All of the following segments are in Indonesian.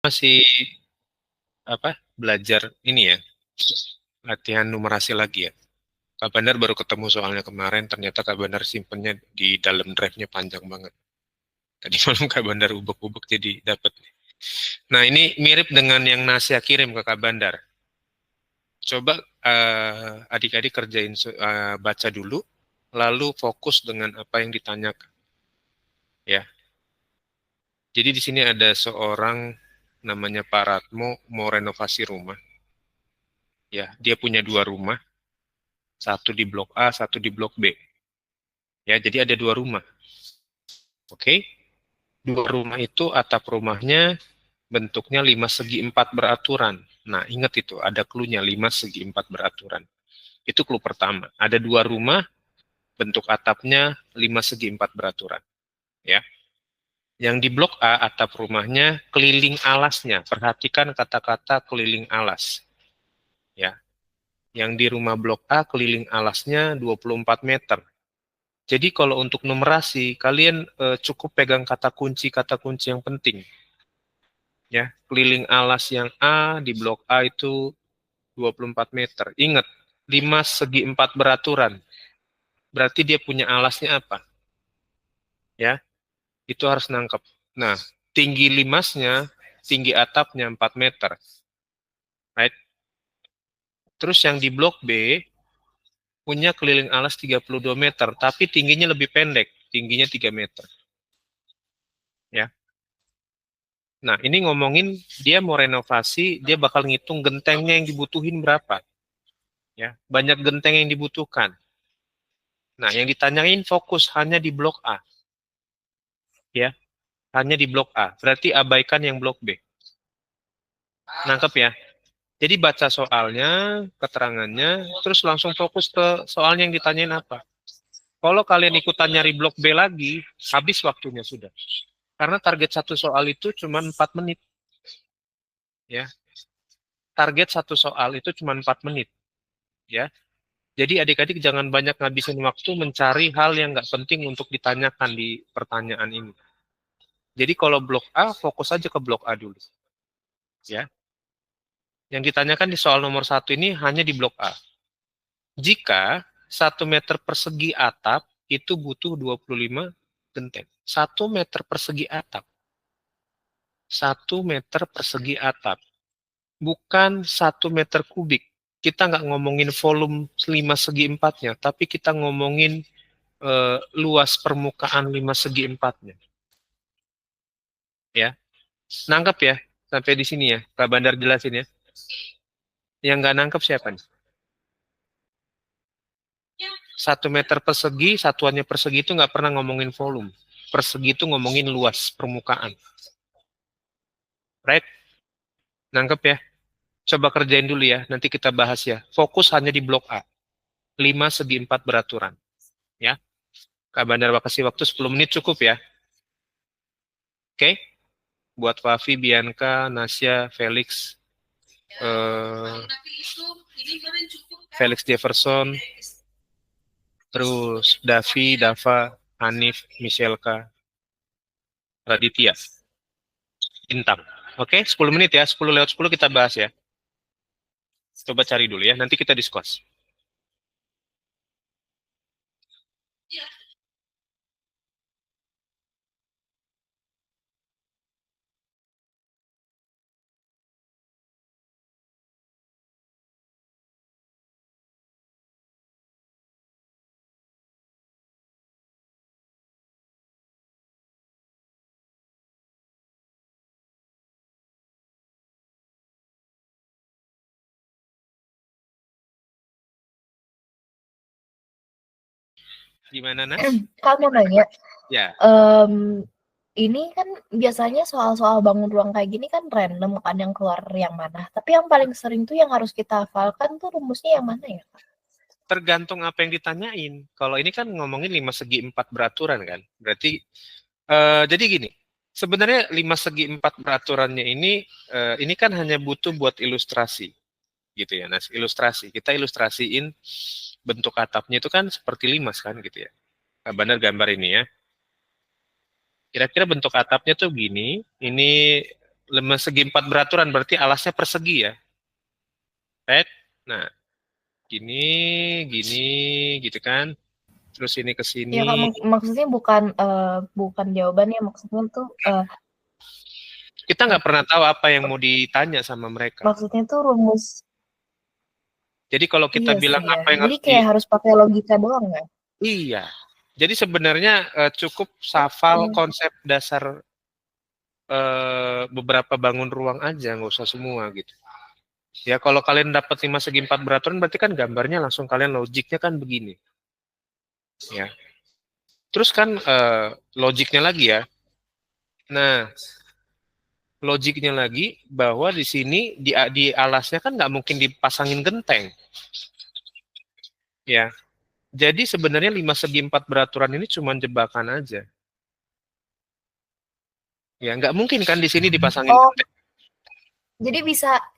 Masih belajar ini ya, latihan numerasi lagi ya. Kak Bandar baru ketemu soalnya kemarin, ternyata Kak Bandar simpennya di dalam drive-nya panjang banget. Tadi malam Kak Bandar ubek-ubek jadi dapat. Nah, ini mirip dengan yang Nasya kirim ke Kak Bandar. Coba adik-adik kerjain, baca dulu, lalu fokus dengan apa yang ditanyakan. Ya, jadi di sini ada seorang namanya Pak Ratmo mau renovasi rumah. Ya, dia punya 2 rumah, satu di blok A, satu di blok B. Ya, jadi ada 2 rumah. Oke, 2 rumah itu atap rumahnya bentuknya 5 segi 4 beraturan. Nah, ingat itu, ada clue-nya 5 segi 4 beraturan. Itu clue pertama. Ada 2 rumah, bentuk atapnya 5 segi 4 beraturan. Ya. Yang di blok A, atap rumahnya keliling alasnya. Perhatikan kata-kata keliling alas. Ya. Yang di rumah blok A, keliling alasnya 24 meter. Jadi kalau untuk numerasi, kalian cukup pegang kata kunci yang penting. Ya, keliling alas yang A di blok A itu 24 meter. Ingat, 5 segi 4 beraturan. Berarti dia punya alasnya apa? Ya, itu harus nangkep. Nah, tinggi limasnya, tinggi atapnya 4 meter. Right? Terus yang di blok B punya keliling alas 32 meter, tapi tingginya lebih pendek, tingginya 3 meter. Ya. Nah, ini ngomongin dia mau renovasi, dia bakal ngitung gentengnya yang dibutuhin berapa. Ya, banyak genteng yang dibutuhkan. Nah, yang ditanyain fokus hanya di blok A. Ya, hanya di blok A. Berarti abaikan yang blok B. Nangkep ya? Jadi baca soalnya, keterangannya, terus langsung fokus ke soalnya yang ditanyain apa. Kalau kalian ikutan nyari blok B lagi, habis waktunya sudah. Karena target satu soal itu cuma 4 menit. Ya, target satu soal itu cuma 4 menit. Ya, jadi adik-adik jangan banyak ngabisin waktu mencari hal yang nggak penting untuk ditanyakan di pertanyaan ini. Jadi kalau blok A, fokus aja ke blok A dulu. Ya, yang ditanyakan di soal nomor 1 ini hanya di blok A. Jika 1 meter persegi atap itu butuh 25 genteng. 1 meter persegi atap. 1 meter persegi atap. Bukan 1 meter kubik. Kita nggak ngomongin volume 5 segi 4-nya, tapi kita ngomongin luas permukaan 5 segi 4-nya. Ya, nangkep ya sampai di sini ya. Kak Bandar jelasin ya. Yang nggak nangkep siapa nih? 1 meter persegi, satuannya persegi itu nggak pernah ngomongin volume. Persegi itu ngomongin luas permukaan. Right? Nangkep ya? Coba kerjain dulu ya, nanti kita bahas ya. Fokus hanya di blok A. 5 segi 4 beraturan. Ya, Kak Bandar kasih waktu 10 menit cukup ya. Oke? Buat Fafi, Bianca, Nasya, Felix, eh, Felix Jefferson, terus Davi, Dava, Hanif, Michelka, Raditya, Bintang. Oke, 10 menit ya. 10 lewat 10 kita bahas ya. Coba cari dulu ya, nanti kita discuss. Gimana, Nas? Kamu nanya, Ya, em, ini kan biasanya soal-soal bangun ruang kayak gini kan random kan yang keluar yang mana. Tapi yang paling sering tuh yang harus kita hafalkan tuh rumusnya yang mana ya, Kak? tergantung apa yang ditanyain. Kalau ini kan ngomongin 5 segi 4 beraturan kan. Berarti, jadi gini, sebenarnya 5 segi 4 beraturannya ini kan hanya butuh buat ilustrasi. Gitu ya, Nas. Ilustrasi. Kita ilustrasiin bentuk atapnya itu kan seperti limas kan gitu ya. Nah, benar gambar ini ya. Kira-kira bentuk atapnya tuh gini, ini segi 4 beraturan, berarti alasnya persegi ya. Right? Nah, gini, gitu kan. Terus ini ke Ya Kak, sini. maksudnya bukan jawabannya, maksudnya tuh Kita nggak pernah tahu apa yang mau ditanya sama mereka. maksudnya tuh rumus. Jadi kalau kita Iya bilang sih ya. apa yang Jadi harus kayak harus pakai logika doang ya. iya. Jadi sebenarnya cukup hafal Oke. konsep dasar beberapa bangun ruang aja, nggak usah semua gitu. Ya kalau kalian dapat 5 segi 4 beraturan berarti kan gambarnya langsung kalian logiknya kan begini. Ya. Terus kan logiknya lagi ya. Nah, logiknya lagi bahwa di sini di alasnya kan nggak mungkin dipasangin genteng. Ya. Jadi sebenarnya 5 segi 4 beraturan ini cuma jebakan aja. Ya, nggak mungkin kan di sini dipasangin Oh, genteng.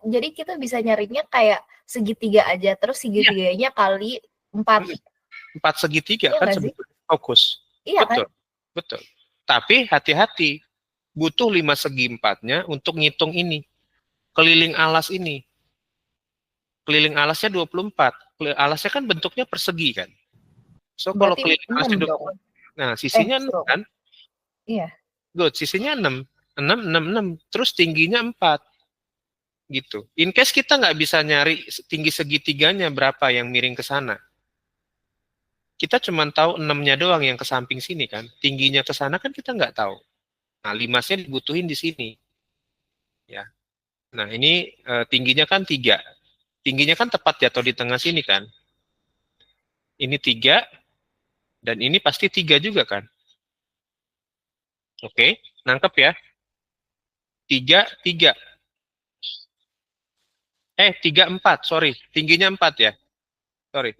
jadi kita bisa nyarinya kayak segitiga aja, terus Iya, segitiganya kali 4. 4 segitiga Iya kan nggak sih? sebetulnya fokus. Iya kan? Betul, betul. Tapi hati-hati, butuh 5 segi 4-nya untuk ngitung ini. Keliling alas ini. Keliling alasnya 24. Alasnya kan bentuknya persegi kan. So kalau Berarti keliling 6 alasnya dong. 24, nah sisinya 6 Strong. kan. Iya. Good, sisinya 6. 6, 6, 6. Terus tingginya 4. Gitu. In case kita nggak bisa nyari tinggi segitiganya berapa yang miring ke sana. Kita cuma tahu 6-nya doang yang ke samping sini kan. Tingginya ke sana kan kita nggak tahu. Nah, 5-nya dibutuhin di sini. Ya. Nah, ini tingginya kan 3. Tingginya kan tepat jatuh di tengah sini kan. Ini 3 dan ini pasti 3 juga kan. Oke, nangkep ya. 3, 3. 3, 4, sorry. Tingginya 4 ya. Sorry.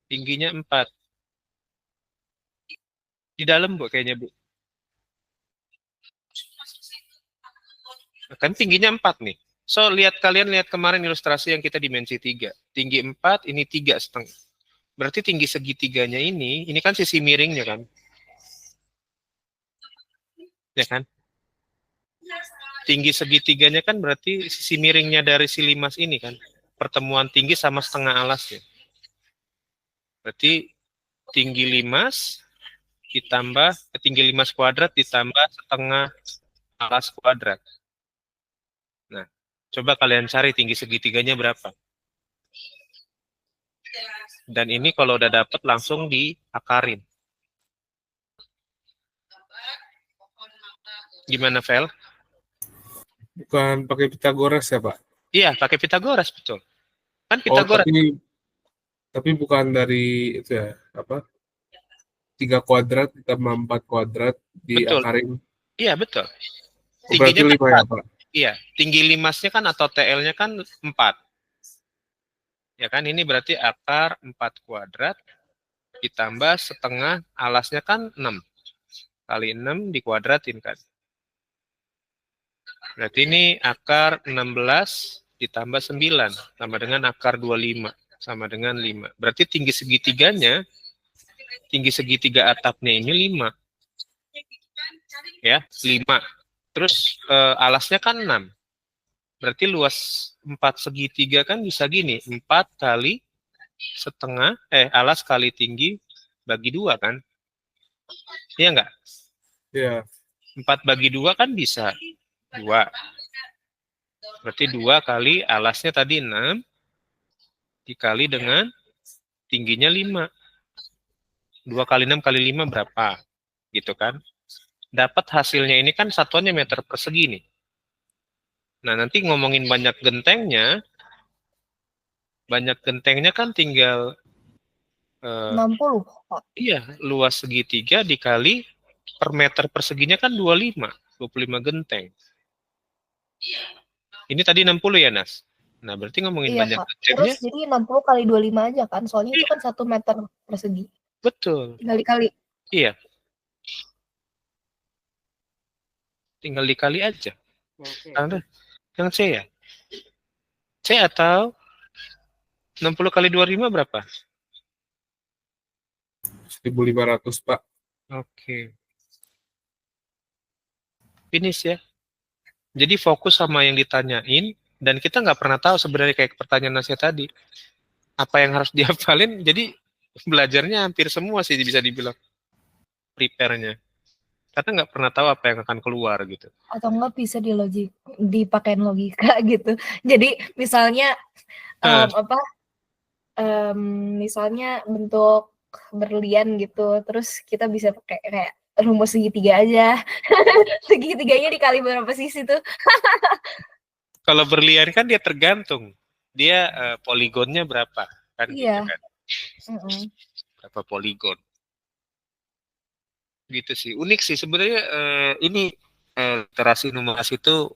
Tingginya 4. Di dalam Bu kayaknya Bu. Kan tingginya 4 nih. So, kalian lihat kemarin ilustrasi yang kita dimensi 3. Tinggi 4, ini 3,5. Berarti tinggi segitiganya ini kan sisi miringnya kan. Ya kan? Tinggi segitiganya kan berarti sisi miringnya dari si limas ini kan. Pertemuan tinggi sama setengah alasnya. Berarti tinggi limas ditambah tinggi limas kuadrat ditambah setengah alas kuadrat. Nah, coba kalian cari tinggi segitiganya berapa. Dan ini kalau udah dapet langsung diakarin. Gimana, Vel? Bukan pakai Pitagoras ya, Pak? Iya, pakai Pitagoras, betul. Kan Oh, Pitagoras. tapi bukan dari itu ya, apa? 3 kuadrat ditambah 4 kuadrat Betul. diakarin. Iya, betul. Oh, berarti Tingginya 5 kan ya, Pak? iya, tinggi limasnya kan atau TL-nya kan 4. Ya kan, ini berarti akar 4 kuadrat ditambah setengah alasnya kan 6. Kali 6 dikuadratin kan. Berarti ini akar 16 ditambah 9 sama dengan akar 25 sama dengan 5. Berarti tinggi segitiga atapnya ini 5. Ya, 5. Terus alasnya kan 6. Berarti luas 4 segitiga kan bisa gini, 4 kali setengah, alas kali tinggi bagi 2 kan? Iya enggak? Iya. 4 bagi 2 kan bisa 2. Berarti 2 kali alasnya tadi 6 dikali dengan tingginya 5. 2 kali 6 kali 5 berapa? Gitu kan? Dapat hasilnya ini kan satuannya meter persegi nih. Nah, nanti ngomongin banyak gentengnya kan tinggal 60, Pak. iya, luas segitiga dikali per meter perseginya kan 25 genteng. Ini tadi 60 ya, Nas? Nah, berarti ngomongin Iya, banyak Kak. Terus gentengnya. jadi 60 kali 25 aja kan, soalnya itu Iya, kan 1 meter persegi. betul. Tinggal dikali. Iya, tinggal dikali aja. Karena yang C ya? C atau 60 kali 25 berapa? 1.500, Pak. Oke. Finish ya. Jadi fokus sama yang ditanyain, dan kita nggak pernah tahu sebenarnya kayak pertanyaan Nasya tadi, apa yang harus dihafalin, jadi belajarnya hampir semua sih bisa dibilang prepare-nya. Karena nggak pernah tahu apa yang akan keluar gitu. Atau enggak bisa dipakein logika gitu. Jadi misalnya Nah, apa misalnya bentuk berlian gitu, terus kita bisa pakai kayak rumus segitiga aja. Segitiganya dikali berapa sisi tuh? kalau berlian kan dia tergantung. Dia poligonnya berapa kan gitu Iya. kan. Mm-mm. Berapa poligon. Gitu sih. Unik sih sebenarnya ini literasi numerasi itu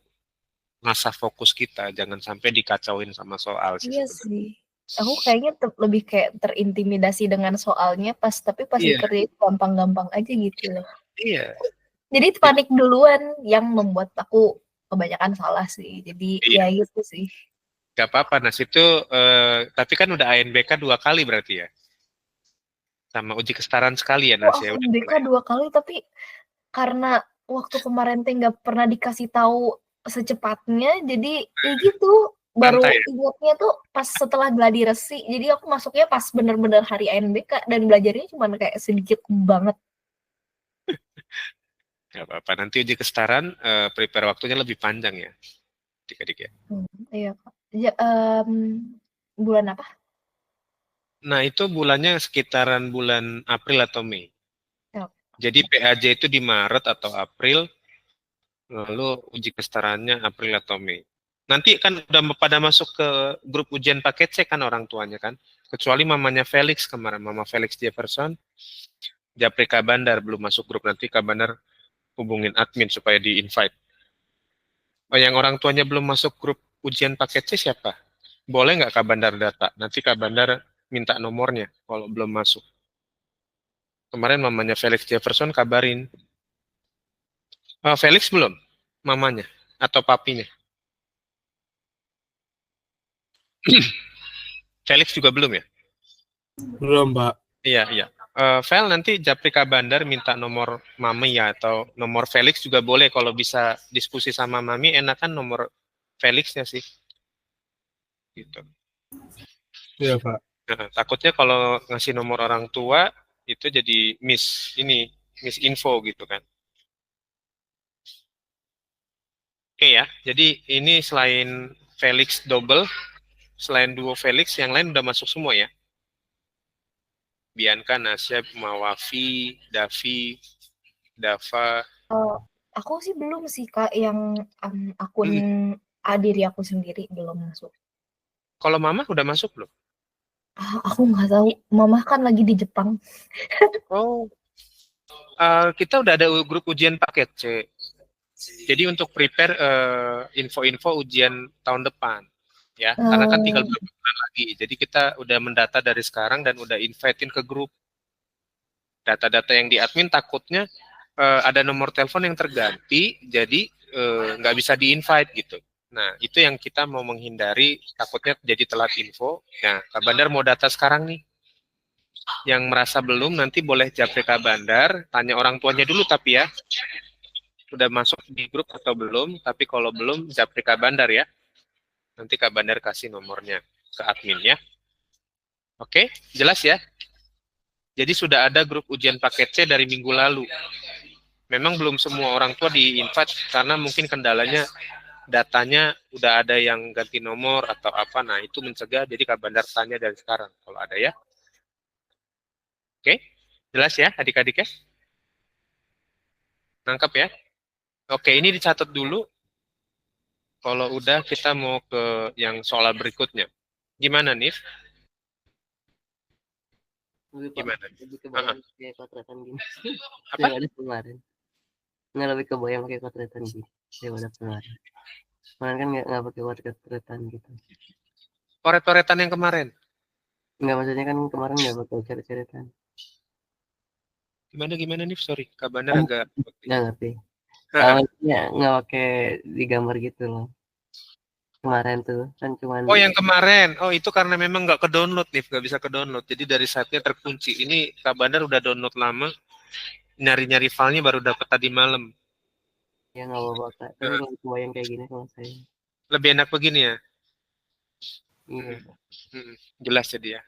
ngasah fokus kita, jangan sampai dikacauin sama soal sih Iya sebenarnya. sih. Aku kayaknya lebih kayak terintimidasi dengan soalnya tapi pas Iya, dikerjain gampang-gampang aja gitu loh. iya. Jadi panik duluan yang membuat aku kebanyakan salah sih. Jadi Iya, ya gitu sih. nggak apa-apa. Nas itu, tapi kan udah ANBK 2 kali berarti ya, sama uji kesetaraan sekali ya Oh, Nas ya. aku Udah BK mulai. 2 kali tapi karena waktu kemarin teh nggak pernah dikasih tahu secepatnya, jadi ya gitu. Baru Santai ya. ingatnya tuh pas setelah gladi resi. Jadi aku masuknya pas bener-bener hari ANBK dan belajarnya cuma kayak sedikit banget. Nggak apa-apa. Nanti uji kesetaraan prepare waktunya lebih panjang ya, adik-adik ya. Iya Kak. Ya, bulan apa? Nah itu bulannya sekitaran bulan April atau Mei. Ya. Jadi PAJ itu di Maret atau April, lalu uji kesetaraannya April atau Mei. Nanti kan udah pada masuk ke grup ujian paket C kan orang tuanya kan. Kecuali mamanya Felix kemarin, Mama Felix Jefferson, Japri Kabandar belum masuk grup. Nanti Kabandar hubungin admin supaya di-invite. Oh, yang orang tuanya belum masuk grup ujian paket C siapa? Boleh nggak Kabandar data? Nanti Kabandar minta nomornya kalau belum masuk. Kemarin mamanya Felix Jefferson kabarin. Felix belum? Mamanya? Atau papinya? Felix juga belum ya? Belum, Pak. Iya, iya. Fel, nanti Japri Kabandar minta nomor Mami ya, atau nomor Felix juga boleh. Kalau bisa diskusi sama Mami, enakan nomor Felixnya sih. Gitu. Iya, Pak. Nah, takutnya kalau ngasih nomor orang tua, itu jadi miss info gitu kan. Oke ya, jadi ini selain Felix double, selain duo Felix, yang lain udah masuk semua ya. Bianca, Nasya, Mawafi, Davi, Dava. Oh, aku sih belum sih Kak yang akun Hmm. diri aku sendiri belum masuk. Kalau Mama udah masuk belum? Aku nggak tahu. Mama kan lagi di Jepang. Oh, kita udah ada grup ujian paket C. Jadi untuk prepare info-info ujian tahun depan, ya, karena kan tinggal Eh, beberapa bulan lagi. Jadi kita udah mendata dari sekarang dan udah invitein ke grup. Data-data yang di admin takutnya ada nomor telepon yang terganti, jadi nggak bisa di-invite gitu. Nah, itu yang kita mau menghindari, takutnya jadi telat info. Nah, Kak Bandar mau data sekarang nih. Yang merasa belum, nanti boleh japri Kak Bandar, tanya orang tuanya dulu tapi ya, udah masuk di grup atau belum, tapi kalau belum, japri Kak Bandar ya. Nanti Kak Bandar kasih nomornya ke admin ya. Oke, jelas ya? Jadi sudah ada grup ujian paket C dari minggu lalu. Memang belum semua orang tua di-invite karena mungkin kendalanya datanya udah ada yang ganti nomor atau apa. Nah, itu mencegah. Jadi Kak Bandar tanya dari sekarang kalau ada ya. Oke, jelas ya adik-adik ya? Nangkep ya? Oke, ini dicatat dulu. Kalau udah kita mau ke yang soal berikutnya. Gimana nih? Lebih Pak, Gimana? lebih kebayang Uh-huh. kayak kotretan gini Apa? daripada kemarin. Nggak lebih kebayang kayak kotretan gini daripada kemarin. Kemarin kan nggak pakai kotretan gitu. Coret-coretan yang kemarin. Nggak, maksudnya kan kemarin nggak pakai coret-coretan. Gimana nih? Sorry, Kak Bandar agak. Nggak ngerti. Uh-huh. Maksudnya nggak pakai digambar gitu loh. Kemarin tuh kan cuman. Oh, yang kemarin. Oh, itu karena memang nggak ke-download nih, nggak bisa ke-download. Jadi dari site-nya terkunci. Ini Kak Bandar udah download lama, nyari-nyari filenya baru dapat tadi malam. Ya nggak apa-apa Kak. Tapi Nah, nggak kebayang kayak gini kalau saya. lebih enak begini ya. Iya. Jelas jadi ya.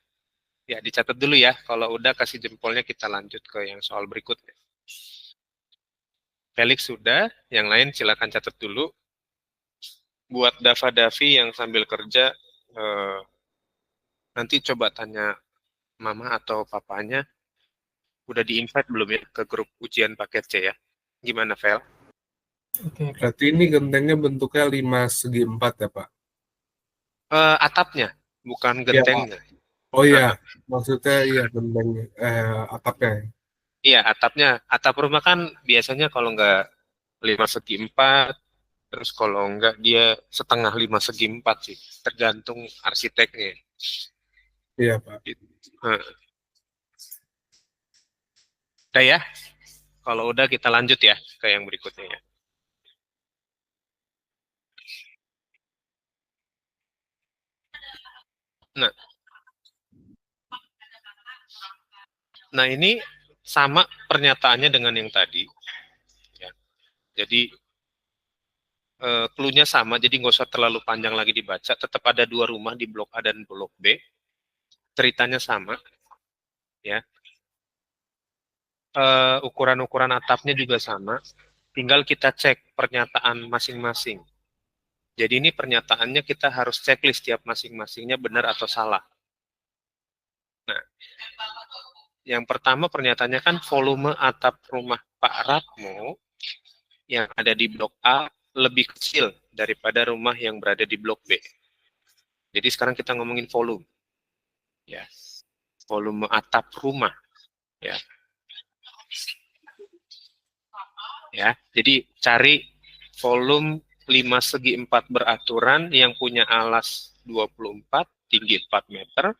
Ya, dicatat dulu ya. Kalau udah kasih jempolnya kita lanjut ke yang soal berikutnya. Felix sudah, yang lain silakan catat dulu. Buat Dava Davi yang sambil kerja, nanti coba tanya mama atau papanya, udah di-invite belum ya ke grup ujian paket C ya? Gimana, Vel? Oke. Berarti ini gentengnya bentuknya 5 segi 4 ya, Pak? Atapnya, bukan Iya, Pak. gentengnya. Oh iya, maksudnya iya gentengnya, atapnya. Iya, atapnya. Atap rumah kan biasanya kalau nggak 5 segi 4, terus kalau nggak dia setengah 5 segi 4 sih. Tergantung arsiteknya. Iya, Pak. Nah, udah ya. Kalau udah kita lanjut ya ke yang berikutnya ya. Nah, nah ini sama pernyataannya dengan yang tadi. Ya. Jadi clue-nya sama, jadi nggak usah terlalu panjang lagi dibaca. Tetap ada 2 rumah di blok A dan blok B. Ceritanya sama, ya. Ukuran-ukuran atapnya juga sama. Tinggal kita cek pernyataan masing-masing. Jadi ini pernyataannya kita harus checklist tiap masing-masingnya benar atau salah. Nah, yang pertama pernyataannya kan volume atap rumah Pak Ratmo yang ada di blok A lebih kecil daripada rumah yang berada di blok B. Jadi sekarang kita ngomongin volume. Ya. Volume atap rumah, ya. Ya, jadi cari volume 5 segi 4 beraturan yang punya alas 24, tinggi 4 meter,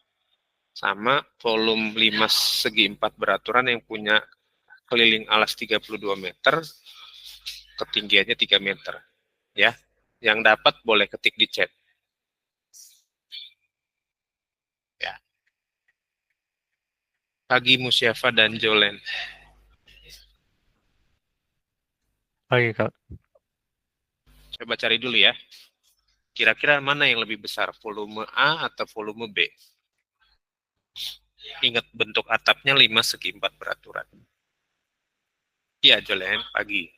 sama volume 5 segi 4 beraturan yang punya keliling alas 32 meter, ketinggiannya 3 meter. Ya, yang dapat boleh ketik di chat. Ya. Pagi Musyafa dan Jolen. Oke, Kak. Coba cari dulu ya. Kira-kira mana yang lebih besar, volume A atau volume B? Ingat bentuk atapnya 5 segi 4 beraturan. Iya, Jolen, pagi.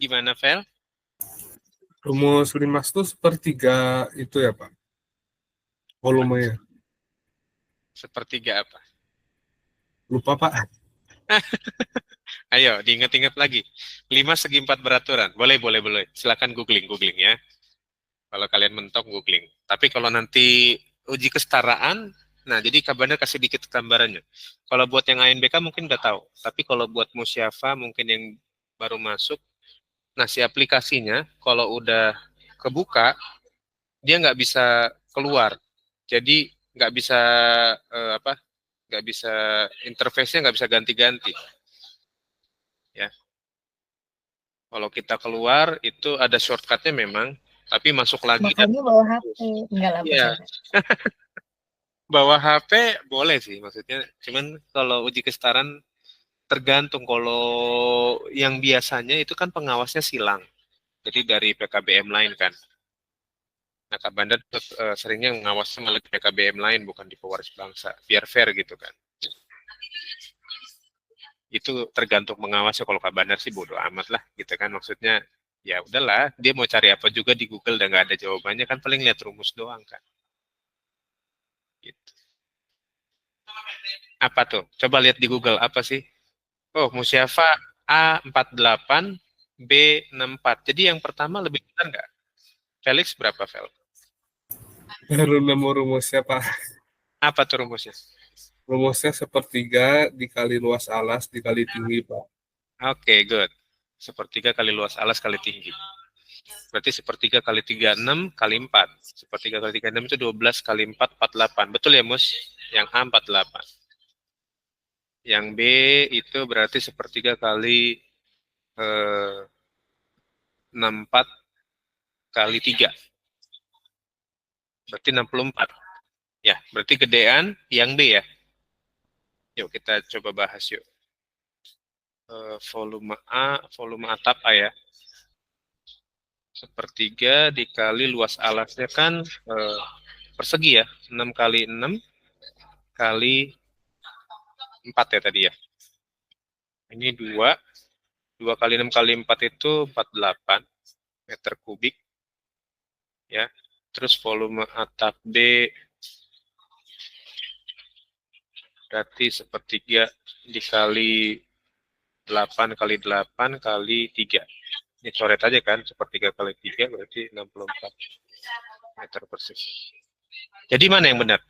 Gimana, Vel? Rumus 5 itu sepertiga itu ya, Pak? Volumenya. Sepertiga apa? Lupa, Pak. Ayo, diingat-ingat lagi. 5 segi 4 beraturan. Boleh, boleh, boleh. Silakan googling ya. Kalau kalian mentok, googling. Tapi kalau nanti uji kesetaraan, nah jadi kabarnya kasih dikit gambarannya. Kalau buat yang ANBK mungkin udah tahu. Tapi kalau buat Musyafa mungkin yang baru masuk, nah si aplikasinya kalau udah kebuka, dia nggak bisa keluar. Jadi nggak bisa nggak bisa interface-nya nggak bisa ganti-ganti. Ya, kalau kita keluar itu ada shortcut-nya memang, tapi masuk lagi dan Makanya bawa HP. Enggak lah, iya, bercanda. bawa HP boleh sih maksudnya. Cuman kalau uji kesetaraan tergantung, kalau yang biasanya itu kan pengawasnya silang. Jadi dari PKBM lain kan. Nah, Kak Bandar seringnya ngawasnya malah di PKBM lain bukan di Pewaris Bangsa. Biar fair gitu kan. Itu tergantung mengawasnya. Kalau Kak Bandar sih bodo amat lah gitu kan. Maksudnya Ya udahlah, dia mau cari apa juga di Google dan nggak ada jawabannya kan paling lihat rumus doang kan. Gitu. Apa tuh? Coba lihat di Google apa sih? Oh, Musyafa A48, B64. Jadi yang pertama lebih benar nggak? Felix berapa, Fel? Baru nemu rumusnya, Pak. Apa tuh rumusnya? Rumusnya sepertiga dikali luas alas dikali tinggi, Pak. Oke, good. Sepertiga kali luas alas kali tinggi. Berarti sepertiga kali 36 kali 4. Sepertiga kali 36 itu 12 kali 4, 48. Betul ya, Mus? Yang A 48. Yang B itu berarti sepertiga kali 64 kali 3. Berarti 64. Ya, berarti gedean yang B ya. Yuk kita coba bahas yuk. Volume atap A ya. Sepertiga dikali luas alasnya kan persegi ya. 6 kali 6 kali 4 ya tadi ya. Ini 2. 2 kali 6 kali 4 itu 48 meter kubik. Ya. Terus volume atap B berarti sepertiga dikali 8 kali 8 kali 3. Ini coret aja kan, sepertiga kali 3 berarti 64 meter persegi. Jadi mana yang benar?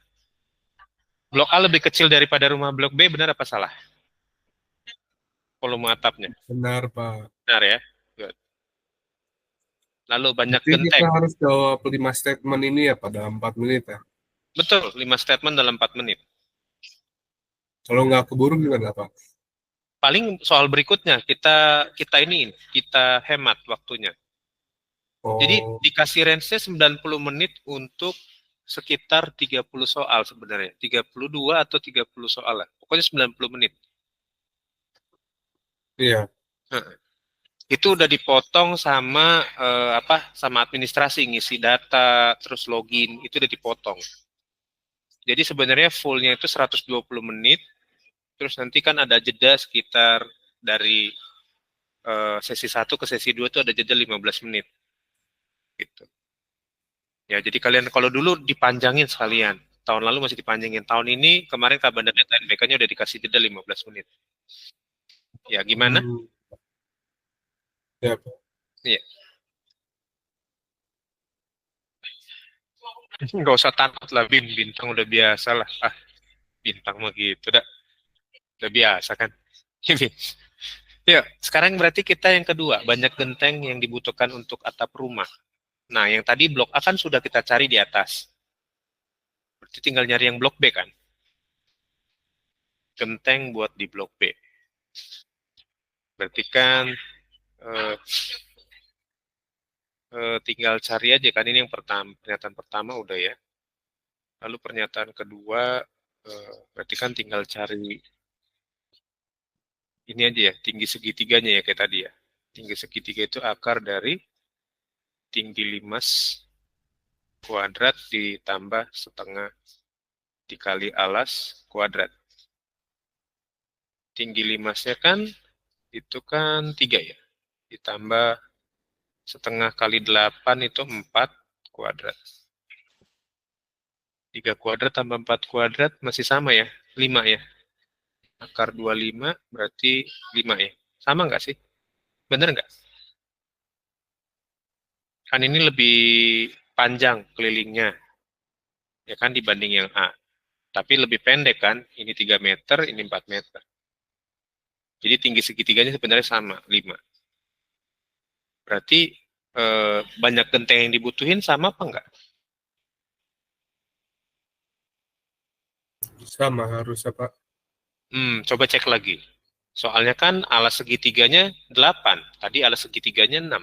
Blok A lebih kecil daripada rumah blok B, benar apa salah? Volume atapnya. Benar, Pak. Benar ya? Good. Lalu banyak Jadi kita genteng. harus jawab 5 statement ini ya pada 4 menit ya. Betul, 5 statement dalam 4 menit. Kalau nggak keburu gimana, Pak? Paling soal berikutnya, kita hemat waktunya. Jadi Oh, dikasih range-nya 90 menit untuk sekitar 30 soal sebenarnya. 32 atau 30 soal lah. Pokoknya 90 menit. iya. Itu udah dipotong sama sama administrasi ngisi data, terus login, itu udah dipotong. Jadi sebenarnya fullnya itu 120 menit, terus nanti kan ada jeda sekitar dari sesi 1 ke sesi 2 itu ada jeda 15 menit. Gitu. Ya, jadi kalian kalau dulu dipanjangin sekalian. Tahun lalu masih dipanjangin. Tahun ini kemarin kabar data NBK-nya udah dikasih jeda 15 menit. Ya, gimana? Hmm, ya, Pak. Iya. Nggak usah takut lah, bintang udah biasa lah. Ah, bintang mah gitu dah. Udah biasa kan. Ya, sekarang berarti kita yang kedua, banyak genteng yang dibutuhkan untuk atap rumah. Nah, yang tadi blok A kan sudah kita cari di atas. Berarti tinggal nyari yang blok B kan. Genteng buat di blok B. Berarti kan eh, tinggal cari aja kan, ini yang pertama, pernyataan pertama udah ya. Lalu pernyataan kedua berarti kan tinggal cari ini aja ya, tinggi segitiganya ya kayak tadi ya. Tinggi segitiga itu akar dari tinggi limas kuadrat ditambah setengah dikali alas kuadrat. Tinggi limasnya kan itu kan 3 ya. Ditambah setengah kali 8 itu 4 kuadrat. 3 kuadrat tambah 4 kuadrat masih sama ya, 5 ya. Akar 25 berarti 5 ya. Sama nggak sih? Bener nggak? Kan ini lebih panjang kelilingnya, ya kan dibanding yang A. Tapi lebih pendek kan, ini 3 meter, ini 4 meter. Jadi tinggi segitiganya sebenarnya sama, 5. Berarti banyak genteng yang dibutuhin sama apa enggak? Sama harusnya, Pak. Coba cek lagi. Soalnya kan alas segitiganya 8, tadi alas segitiganya 6.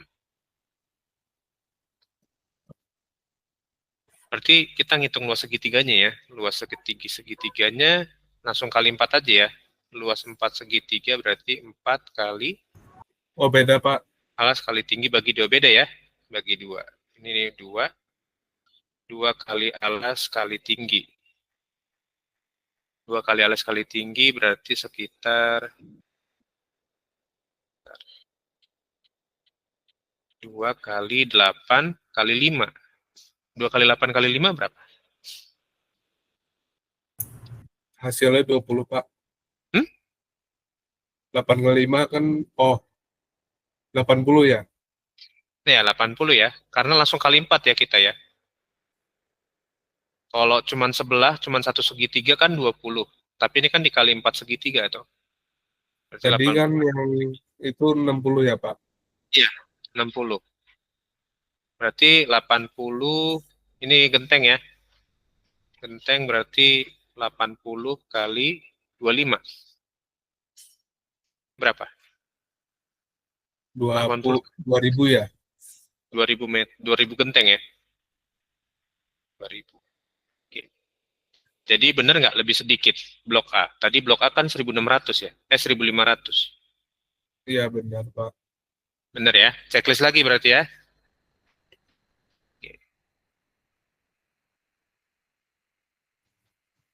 Berarti kita ngitung luas segitiganya ya. Luas segitiganya langsung kali 4 aja ya. Luas 4 segitiga berarti 4 kali Oh, beda, Pak. alas kali tinggi bagi 2 beda ya. Bagi 2. Ini 2. 2 kali alas kali tinggi. 2 kali alas kali tinggi berarti sekitar 2 2 kali 8 kali 5. 2 kali 8 kali 5 berapa? Hasilnya 20, Pak. Hmm? 8 kali 5 kan, 80 ya? Ya, 80 ya. Karena langsung kali 4 ya kita ya. Kalau cuman sebelah, cuman satu segitiga kan 20. Tapi ini kan dikali 4 segitiga tuh. Berarti Tadi 80. kan yang itu 60 ya, Pak? Iya, 60. Berarti 80, ini genteng ya. Genteng berarti 80 kali 25. Berapa? 80, 2000 ya? 2000 genteng ya. 2000. Oke. Jadi benar nggak lebih sedikit blok A? Tadi blok A kan 1600 ya? 1500. Iya, benar, Pak. Benar ya? Checklist lagi berarti ya? Oke.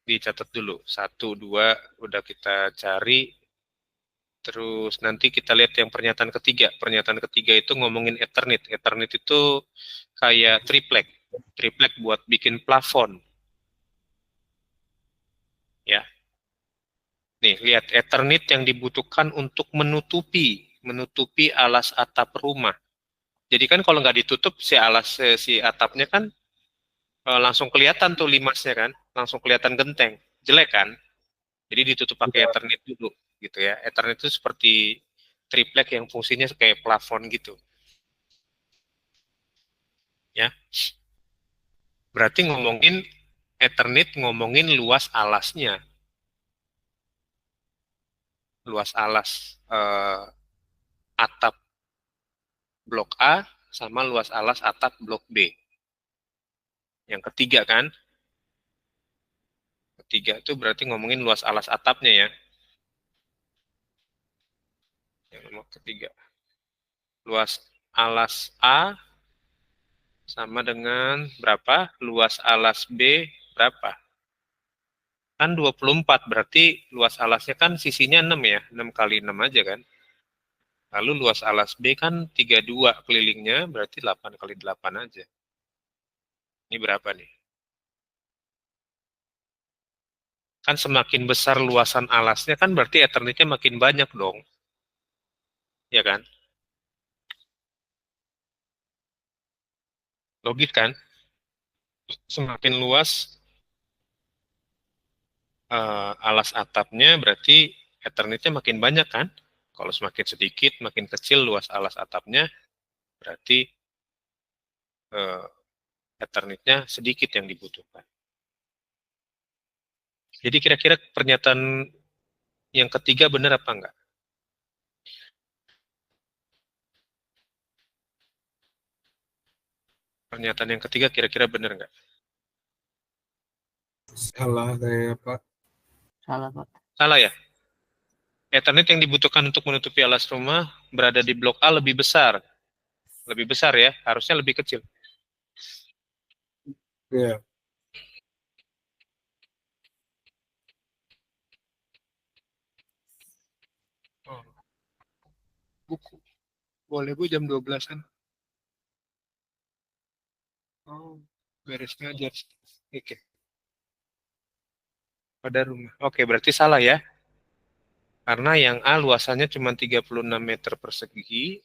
Dicatat dulu. 1, 2 udah kita cari. Terus nanti kita lihat yang pernyataan ketiga. Pernyataan ketiga itu ngomongin Ethernet. Ethernet itu kayak triplek. Triplek buat bikin plafon. Ya. Nih, lihat Ethernet yang dibutuhkan untuk menutupi alas atap rumah. Jadi kan kalau nggak ditutup si atapnya kan langsung kelihatan tuh limasnya kan, langsung kelihatan genteng, jelek kan. Jadi ditutup pakai Iya. Ethernet dulu gitu ya. Ethernet itu seperti triplek yang fungsinya kayak plafon gitu. Ya. Berarti ngomongin Ethernet ngomongin luas alasnya. Luas alas atap blok A sama luas alas atap blok B. Yang ketiga kan, ketiga itu berarti ngomongin luas alas atapnya ya. Yang nomor ketiga. Luas alas A sama dengan berapa? Luas alas B berapa? Kan 24, berarti luas alasnya kan sisinya 6 ya. 6 kali 6 aja kan. Lalu luas alas B kan 32 kelilingnya, berarti 8 kali 8 aja. Ini berapa nih? Kan semakin besar luasan alasnya kan berarti Ethernetnya makin banyak dong. Ya kan? Logis kan? Semakin luas alas atapnya berarti Ethernetnya makin banyak kan? Kalau semakin sedikit, makin kecil luas alas atapnya, berarti uh, Ethernetnya sedikit yang dibutuhkan. Jadi kira-kira pernyataan yang ketiga benar apa enggak? Pernyataan yang ketiga kira-kira benar enggak? Salah kayaknya, Pak. Salah, Pak. Salah ya? Ethernet yang dibutuhkan untuk menutupi alas rumah berada di blok A lebih besar. Lebih besar ya, harusnya lebih kecil. Iya. Oh, buku. Boleh Bu jam 12-an. Oh, beres ngajar. Oke. Pada rumah. Oke, berarti salah ya. Karena yang A luasannya cuma 36 meter persegi,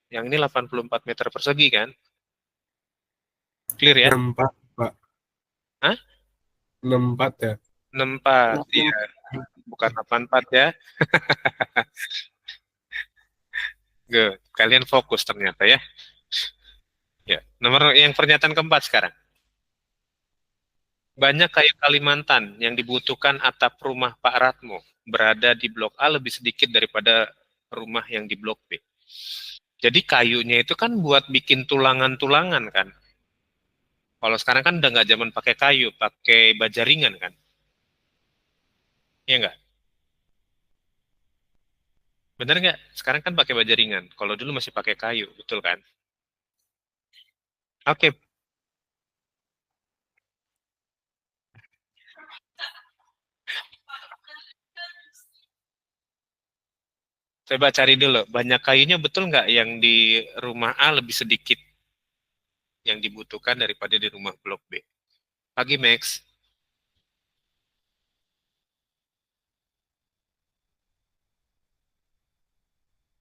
yang ini 84 meter persegi kan? Clear ya? 64, Pak. Hah? 64 ya? 64, iya. Bukan 84 ya. Good. Kalian fokus ternyata ya. Ya, nomor yang pernyataan keempat sekarang. Banyak kayu Kalimantan yang dibutuhkan atap rumah Pak Ratmo berada di blok A lebih sedikit daripada rumah yang di blok B. Jadi kayunya itu kan buat bikin tulangan-tulangan kan. Kalau sekarang kan udah nggak zaman pakai kayu, pakai baja ringan kan. Iya nggak? Bener nggak? Sekarang kan pakai baja ringan. Kalau dulu masih pakai kayu, betul kan? Oke, Coba cari dulu, banyak kayunya betul nggak yang di rumah A lebih sedikit yang dibutuhkan daripada di rumah blok B? Pagi Max.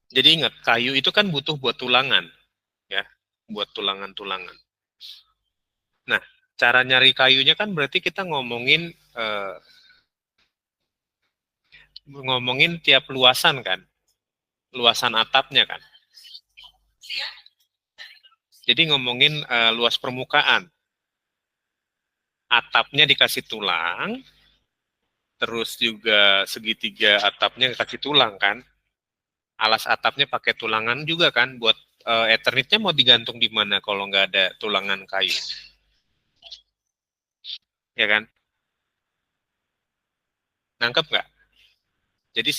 Jadi ingat, kayu itu kan butuh buat tulangan, ya, buat tulangan-tulangan. Nah, cara nyari kayunya kan berarti kita ngomongin tiap luasan kan, luasan atapnya kan. Jadi ngomongin luas permukaan, atapnya dikasih tulang, terus juga segitiga atapnya dikasih tulang kan, alas atapnya pakai tulangan juga kan, buat Ethernetnya mau digantung di mana kalau nggak ada tulangan kayu, ya kan? Nangkep nggak? Jadi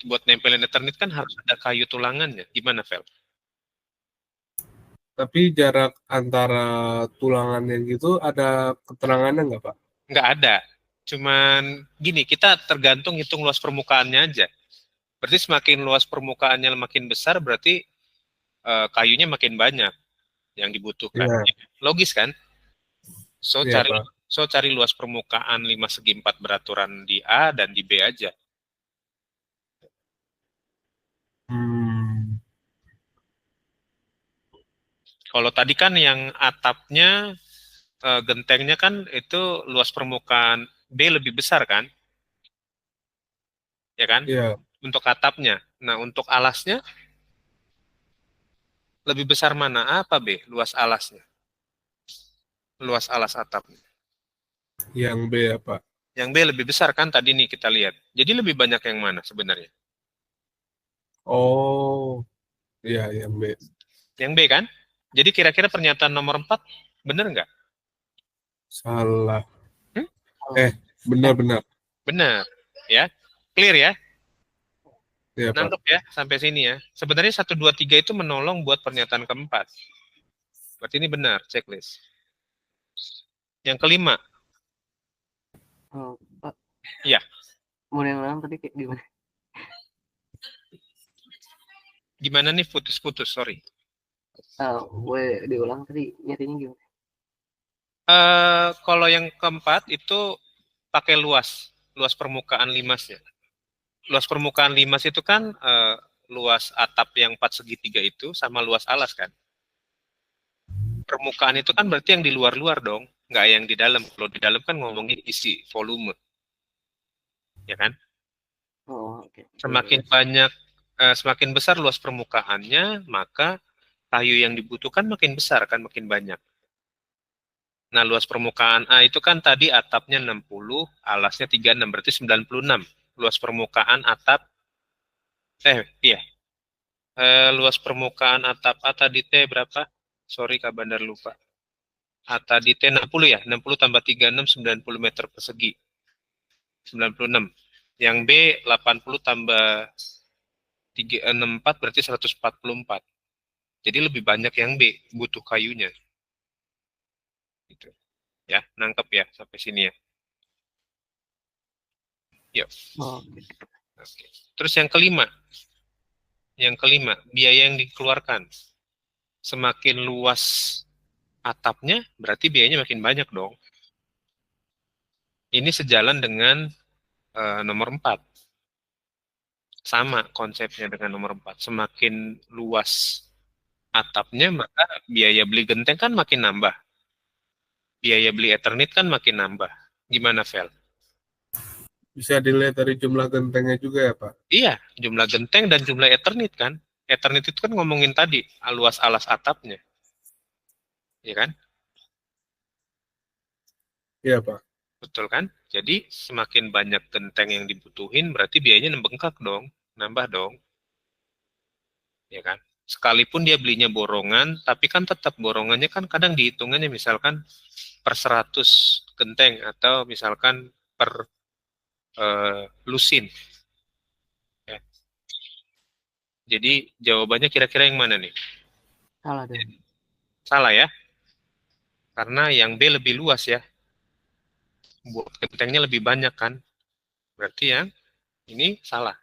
buat nempelin Ethernet kan harus ada kayu tulangannya. Gimana, Vel? Tapi jarak antara tulangannya gitu ada keterangannya nggak, Pak? Nggak ada. Cuman gini, kita tergantung hitung luas permukaannya aja. Berarti semakin luas permukaannya makin besar, berarti kayunya makin banyak yang dibutuhkan. Iya, Logis kan? So iya, cari Pak. so cari luas permukaan 5 segi 4 beraturan di A dan di B aja. Hmm, Kalau tadi kan yang atapnya gentengnya kan itu luas permukaan B lebih besar kan? Ya kan? iya. Untuk atapnya. Nah, untuk alasnya lebih besar mana? A apa B? Luas alasnya. Luas alas atapnya. Yang B ya, Pak. Yang B lebih besar kan tadi nih kita lihat. Jadi lebih banyak yang mana sebenarnya? Oh, iya, yang B. Yang B kan? Jadi kira-kira pernyataan nomor 4 benar nggak? Salah. Hmm? Benar-benar. Benar. Ya. Clear ya? Iya, Pak. Nangkep ya sampai sini ya. Sebenarnya 1, 2, 3 itu menolong buat pernyataan keempat. Berarti ini benar, checklist. Yang kelima, Oh, Pak, ya. mau yang lain tadi kayak gimana? Gimana nih putus-putus, sorry. Boleh diulang tadi nyarinya gimana? Kalau yang keempat itu pakai luas permukaan limasnya. Luas permukaan limas itu kan luas atap yang 4 segitiga itu sama luas alas kan. Permukaan itu kan berarti yang di luar-luar dong, nggak yang di dalam. Kalau di dalam kan ngomongin isi, volume, ya kan? Oh, oke. Semakin besar luas permukaannya, maka kayu yang dibutuhkan makin besar kan, makin banyak. Nah, luas permukaan A itu kan tadi atapnya 60, alasnya 36, berarti 96. Luas permukaan atap, iya. Luas permukaan atap A tadi T berapa? Sorry, Kak Bandar lupa. A tadi T 60 ya, 60 tambah 36, 90 meter persegi. 96. Yang B 80 tambah 364 berarti 144. Jadi lebih banyak yang B, butuh kayunya. Gitu. Ya, nangkep ya sampai sini ya. Yuk. Oh, oke. Oke. Terus yang kelima, biaya yang dikeluarkan. Semakin luas atapnya, berarti biayanya makin banyak dong. Ini sejalan dengan nomor 4. Sama konsepnya dengan nomor 4. Semakin luas atapnya, maka biaya beli genteng kan makin nambah. Biaya beli Ethernet kan makin nambah. Gimana, Vel? Bisa dilihat dari jumlah gentengnya juga ya, Pak? Iya, jumlah genteng dan jumlah Ethernet kan. Ethernet itu kan ngomongin tadi, luas alas atapnya. Ya kan? Iya, Pak. Betul kan? Jadi semakin banyak genteng yang dibutuhin, berarti biayanya membengkak dong. Nambah dong. Ya kan? Sekalipun dia belinya borongan, tapi kan tetap borongannya kan kadang dihitungannya misalkan per 100 genteng atau misalkan per lusin. Ya. Jadi jawabannya kira-kira yang mana nih? Salah dong. Salah ya? Karena yang B lebih luas ya. Gentengnya lebih banyak kan? Berarti yang ini salah.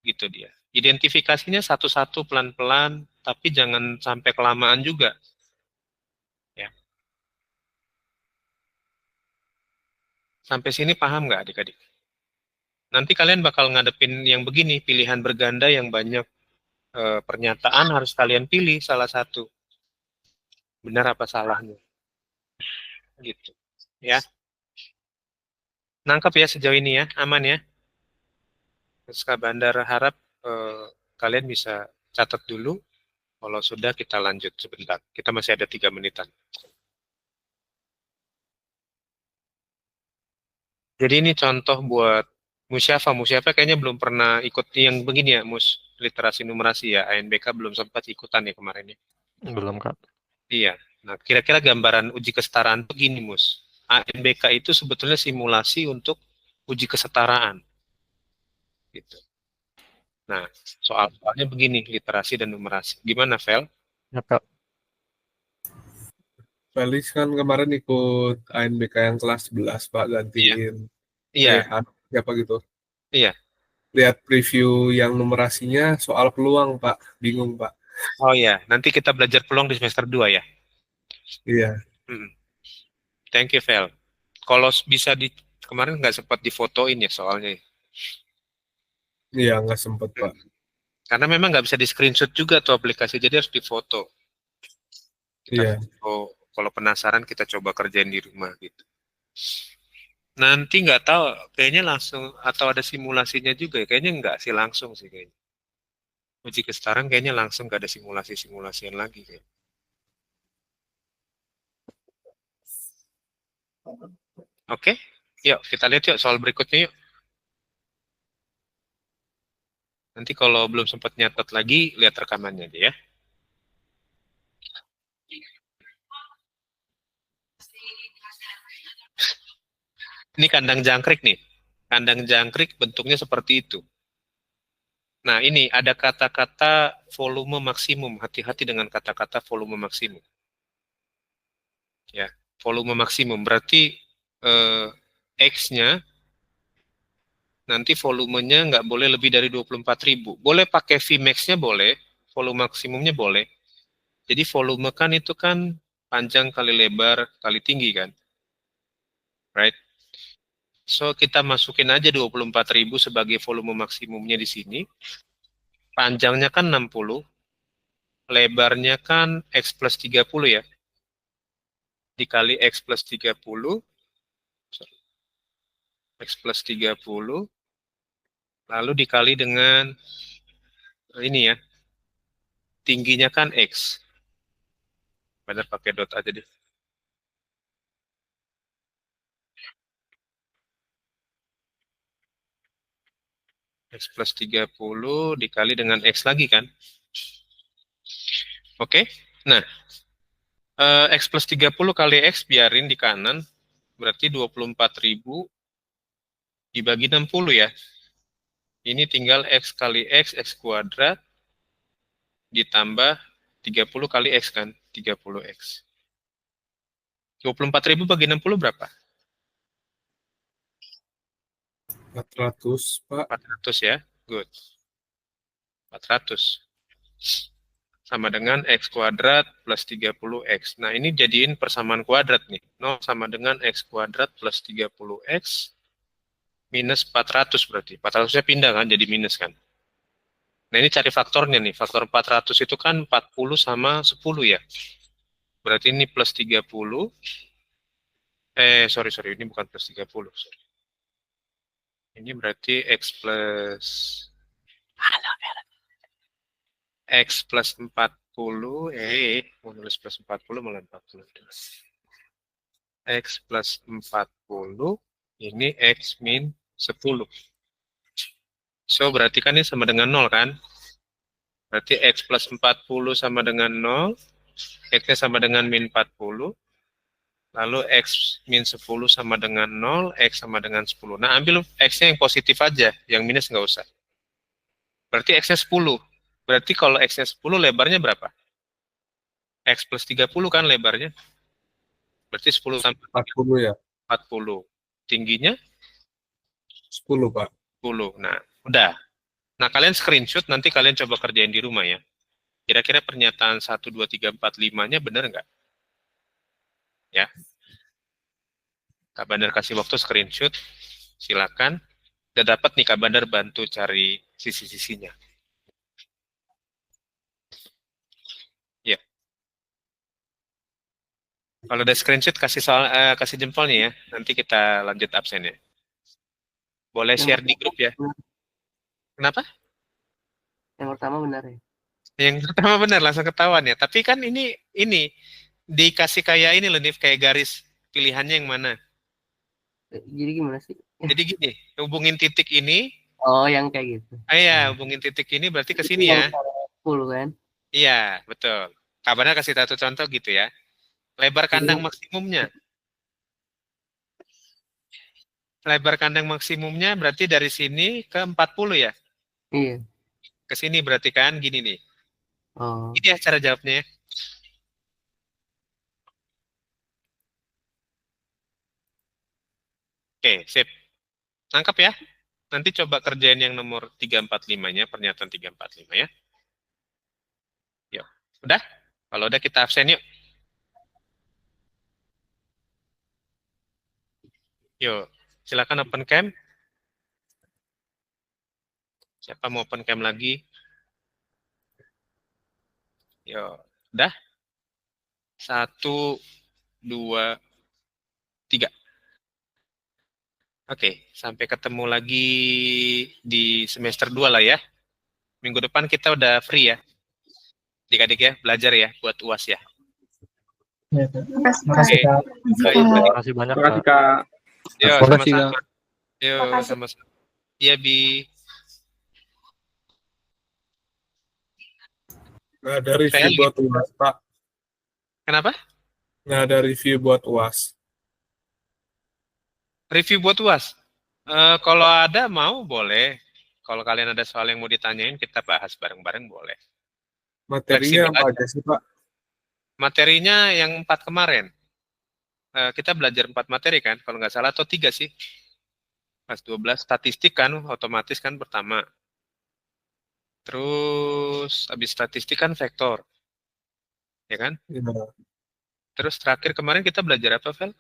gitu dia. Identifikasinya satu-satu pelan-pelan, tapi jangan sampai kelamaan juga. Ya. Sampai sini paham nggak adik-adik? Nanti kalian bakal ngadepin yang begini, pilihan berganda yang banyak pernyataan harus kalian pilih salah satu. Benar apa salahnya. Gitu. Ya. Nangkep ya sejauh ini ya, aman ya. Terus Kak Bandar harap kalian bisa catat dulu. Kalau sudah kita lanjut sebentar. Kita masih ada 3 menitan. Jadi ini contoh buat Musyafa. Musyafa kayaknya belum pernah ikut yang begini ya, literasi numerasi ya. ANBK belum sempat ikutan ya kemarin ya. Belum, Kak. Iya. Nah, kira-kira gambaran uji kesetaraan begini, Mus. ANBK itu sebetulnya simulasi untuk uji kesetaraan. Gitu. Nah, soal-soalnya begini, literasi dan numerasi. Gimana, Vel? Ya, Kak. Felix kan kemarin ikut ANBK yang kelas 11, Pak, gantiin Iya, siapa gitu. iya. Lihat preview yang numerasinya soal peluang, Pak. Bingung, Pak. Oh iya, nanti kita belajar peluang di semester 2 ya. Iya, Hmm. Thank you, Vel. Kalau bisa kemarin nggak sempat difotoin ya soalnya. iya nggak sempet, Pak. Karena memang nggak bisa di screenshot juga tuh aplikasi, jadi harus difoto. Kita Iya. foto, kalau penasaran kita coba kerjain di rumah gitu. Nanti nggak tahu, kayaknya langsung atau ada simulasinya juga ya. Kayaknya nggak sih langsung sih kayaknya. Uji kesetaraan kayaknya langsung nggak ada simulasi-simulasian lagi kayaknya. Oke, yuk kita lihat yuk soal berikutnya yuk. Nanti kalau belum sempat nyatet lagi, lihat rekamannya aja ya. Ini kandang jangkrik nih. Kandang jangkrik bentuknya seperti itu. Nah, ini ada kata-kata volume maksimum. Hati-hati dengan kata-kata volume maksimum. Ya, volume maksimum berarti X-nya nanti volumenya nggak boleh lebih dari 24.000. Boleh pakai Vmax-nya boleh, volume maksimumnya boleh. Jadi volume kan itu kan panjang kali lebar kali tinggi kan. Right? So, kita masukin aja 24.000 sebagai volume maksimumnya di sini. Panjangnya kan 60, lebarnya kan X plus 30 ya. Dikali X plus 30, X plus 30, lalu dikali dengan ini ya, tingginya kan X. Benar pakai dot aja deh. X plus 30 dikali dengan X lagi kan. Oke, nah X plus 30 kali X biarin di kanan, berarti 24.000 dibagi 60 ya. Ini tinggal X kali X kuadrat, ditambah 30 kali X kan, 30X. 24.000 bagi 60 berapa? 400, Pak. 400 ya, good. 400. Sama dengan X kuadrat plus 30X. Nah, ini jadiin persamaan kuadrat nih. 0 sama dengan X kuadrat plus 30X minus 400 berarti. 400-nya pindah kan, jadi minus kan. Nah, ini cari faktornya nih. Faktor 400 itu kan 40 sama 10 ya. Berarti ini plus 30. Sorry. Ini bukan plus 30. Sorry. Ini berarti X plus... X plus 40, mau nulis plus 40 malah 40. X plus 40, ini X min 10. So, berarti kan ini sama dengan 0 kan? Berarti X plus 40 sama dengan 0, X-nya sama dengan min 40, lalu X min 10 sama dengan 0, X sama dengan 10. Nah, ambil X-nya yang positif aja, yang minus nggak usah. Berarti X-nya 10. Berarti kalau X-nya 10, lebarnya berapa? X plus 30 kan lebarnya. Berarti 10 sampai 40 ya. 40. Tingginya 10, Pak. 10. Nah, udah. Nah, kalian screenshot, nanti kalian coba kerjain di rumah ya. Kira-kira pernyataan 1, 2, 3, 4, 5-nya benar nggak? Ya. Kak Bandar kasih waktu screenshot, silakan. Udah dapat nih Kak Bandar bantu cari sisi-sisinya. Ya. Kalau udah screenshot kasih jempolnya ya. Nanti kita lanjut absennya. Boleh Yang share di grup ya. Kenapa? Yang pertama benar ya. Yang pertama benar langsung ketahuan ya. Tapi kan ini dikasih kayak ini loh, Nif, kayak garis pilihannya yang mana. Jadi gimana sih? Jadi gini, hubungin titik ini. Oh, yang kayak gitu. Iya, hubungin titik ini berarti ke sini ya. 10 kan? Iya, betul. Kabarnya kasih satu contoh gitu ya. Lebar kandang maksimumnya. Lebar kandang maksimumnya berarti dari sini ke 40 ya. Iya. Ke sini berarti kan gini nih. Oh. Ini ya cara jawabnya ya. Oke, sip. Tangkap ya. Nanti coba kerjain yang nomor 345-nya, pernyataan 345 ya. Yuk. Udah? Kalau udah kita absen yuk. Yuk, silakan open cam. Siapa mau open cam lagi? Yuk, udah? 1, 2, 3. Oke, sampai ketemu lagi di semester 2 lah ya. Minggu depan kita udah free ya. Adik-adik ya, belajar ya buat UAS ya. Makasih, Kak. Baik, Terima kasih banyak, Terima kasih, Kak. Kak. Yuk, Terima kasih, sama-sama. Yuk, Makasih. sama-sama. Iya, Bi. Nggak ada review Saya buat UAS, Pak. Kenapa? Nggak ada review buat UAS. Review buat UAS. Kalau ada mau boleh. Kalau kalian ada soal yang mau ditanyain, kita bahas bareng-bareng boleh. Materinya Fleksibel apa aja. aja sih, Pak? Materinya yang 4 kemarin. Kita belajar 4 materi kan, kalau nggak salah, atau 3 sih. Pas 12, statistik kan, otomatis kan pertama. Terus, habis statistik kan vektor. Ya kan? Ya, Terus terakhir kemarin kita belajar apa, Vel?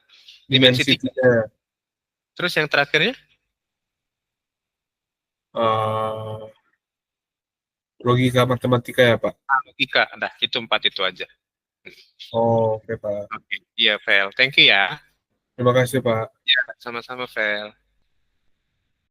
Dimensi 3. dimensitinya. Terus yang terakhirnya? Logika matematika ya, Pak? Logika. Nah, itu 4 itu aja. Oh, oke, Pak. Oke. Iya, Vel. Thank you ya. Terima kasih, Pak. Ya, sama-sama, Vel.